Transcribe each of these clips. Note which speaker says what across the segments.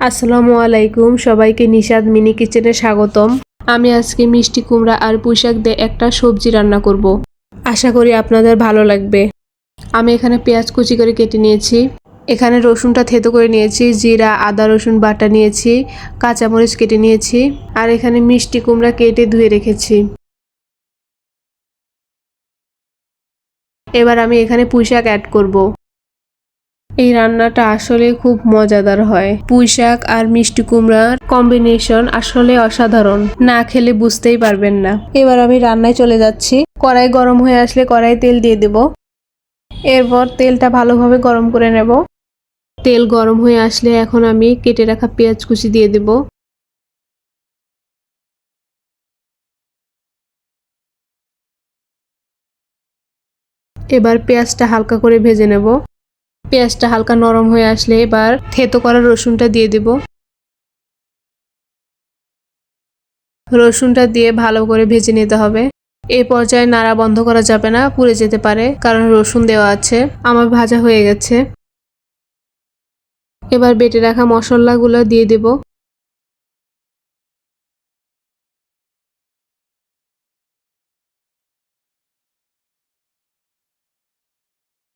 Speaker 1: আসসালামু আলাইকুম, সবাইকে নিশাদ মিনি কিচেনে স্বাগতম। আমি আজকে মিষ্টি কুমড়া আর পুঁইশাক দিয়ে একটা সবজি রান্না করব। আশা করি আপনাদের ভালো লাগবে। আমি এখানে পেঁয়াজ কুচি করে কেটে নিয়েছি, এখানে রসুনটা থেতো করে নিয়েছি, জিরা আদা রসুন বাটা নিয়েছি, কাঁচামরিচ কেটে নিয়েছি, আর এখানে মিষ্টি কুমড়া কেটে ধুয়ে রেখেছি। এবার আমি এখানে পুঁইশাক অ্যাড করব। এই রান্নাটা আসলে খুব মজাদার হয়। পুঁইশাক আর মিষ্টি কুমড়ার কম্বিনেশন আসলে অসাধারণ, না খেলে বুঝতেই পারবেন না। এবার আমি রান্নায় চলে যাচ্ছি। কড়াই গরম হয়ে আসলে কড়াই তেল দিয়ে দেব। এরপর তেলটা ভালোভাবে গরম করে নেব। তেল গরম হয়ে আসলে এখন আমি কেটে রাখা পেঁয়াজ কুচি দিয়ে দেব। এবার পেঁয়াজটা হালকা করে ভেজে নেব। পেঁয়াজটা হালকা নরম হয়ে আসলে এবার থেতো করা রসুনটা দিয়ে দেব। রসুনটা দিয়ে ভালো করে ভেজে নিতে হবে। এই পর্যায়ে নাড়া বন্ধ করা যাবে না, পুড়ে যেতে পারে, কারণ রসুন দেওয়া আছে। আমার ভাজা হয়ে গেছে। এবার বেটে রাখা মশলাগুলো দিয়ে দেব।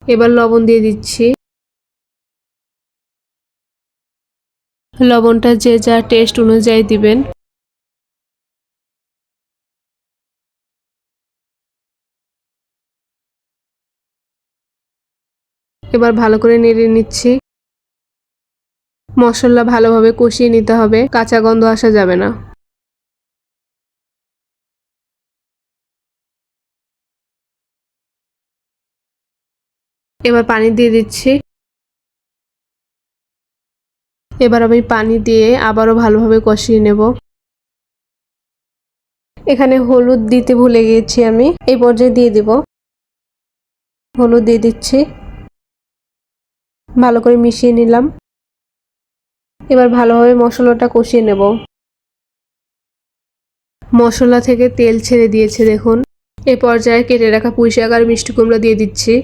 Speaker 1: এবার লবণ দিয়ে দিচ্ছি। লবণটা যে যা টেস্ট অনুযায়ী দিবেন। এবার ভালো করে নেড়ে নিচ্ছি। মশলা ভালোভাবে কষিয়ে নিতে হবে, কাঁচা গন্ধ আসা যাবে না। এবার পানি দিয়ে দিচ্ছি। এবার আমি পানি দিয়ে আবারও ভালোভাবে কষিয়ে নেব। এখানে হলুদ দিতে ভুলে গিয়েছি, আমি এই পর্যায়ে দিয়ে দিব। হলুদ দিয়ে দিচ্ছি। ভালো করে মিশিয়ে নিলাম। এবার ভালোভাবে মশলাটা কষিয়ে নেব। মশলা থেকে তেল ছেড়ে দিয়েছে দেখুন। এই পর্যায়ে কেটে রাখা পুঁইশাক আর মিষ্টি কুমড়া দিয়ে দিচ্ছি।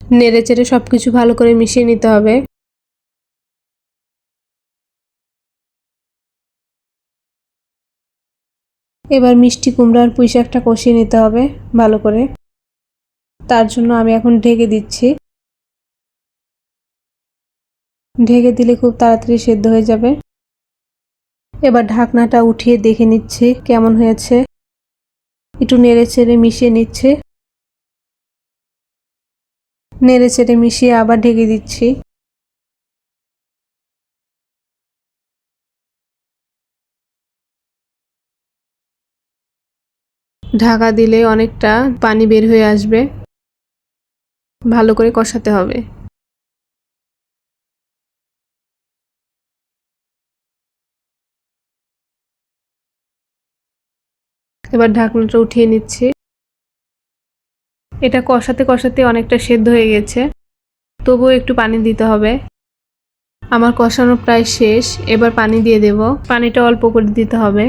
Speaker 1: নেড়ে চেড়ে সবকিছু ভালো করে মিশিয়ে নিতে হবে। এবার মিষ্টি কুমড়া আর পুঁইশাকটা কষিয়ে নিতে হবে ভালো করে। তার জন্য আমি এখন ঢেকে দিচ্ছি। ঢেকে দিলে খুব তাড়াতাড়ি সেদ্ধ হয়ে যাবে। এবার ঢাকনাটা উঠিয়ে দেখে নিচ্ছি কেমন হয়েছে। একটু নেড়ে চেড়ে মিশিয়ে নিচ্ছে। নেড়ে চেড়ে মিশিয়ে আবার ঢেকে দিচ্ছি। ঢাকা দিলে অনেকটা পানি বের হয়ে আসবে। ভালো করে কষাতে হবে। এবার ঢাকনাটা উঠিয়ে নিচ্ছি। এটা কষাতে কষাতে অনেকটা সেদ্ধ হয়ে গেছে, তবুও একটু পানি দিতে হবে। আমার কষানো প্রায় শেষ। এবার পানি দিয়ে দেব। পানিটা অল্প করে দিতে হবে।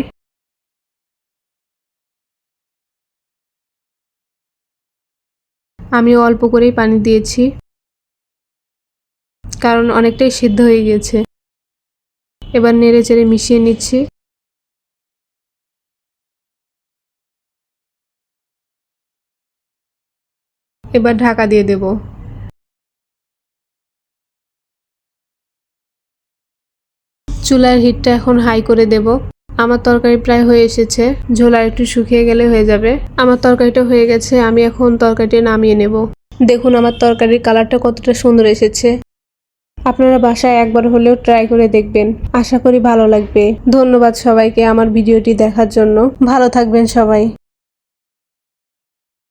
Speaker 1: আমি অল্প করেই পানি দিয়েছি, কারণ অনেকটাই সিদ্ধ হয়ে গেছে। এবার নেড়ে চেড়ে মিশিয়ে নিচ্ছি। এবার ঢাকা দিয়ে দেব। চুলার হিটটা এখন হাই করে দেব। আমার তরকারি প্রায় হয়ে এসেছে, ঝোল আর একটু শুকিয়ে গেলে হয়ে যাবে। আমার তরকারিটা হয়ে গেছে, আমি এখন তরকারিটা নামিয়ে নেব। দেখুন আমার তরকারির কালারটা কতটা সুন্দর এসেছে। আপনারা বাসায় একবার হলেও ট্রাই করে দেখবেন, আশা করি ভালো লাগবে। ধন্যবাদ সবাইকে আমার ভিডিওটি দেখার জন্য। ভালো থাকবেন সবাই।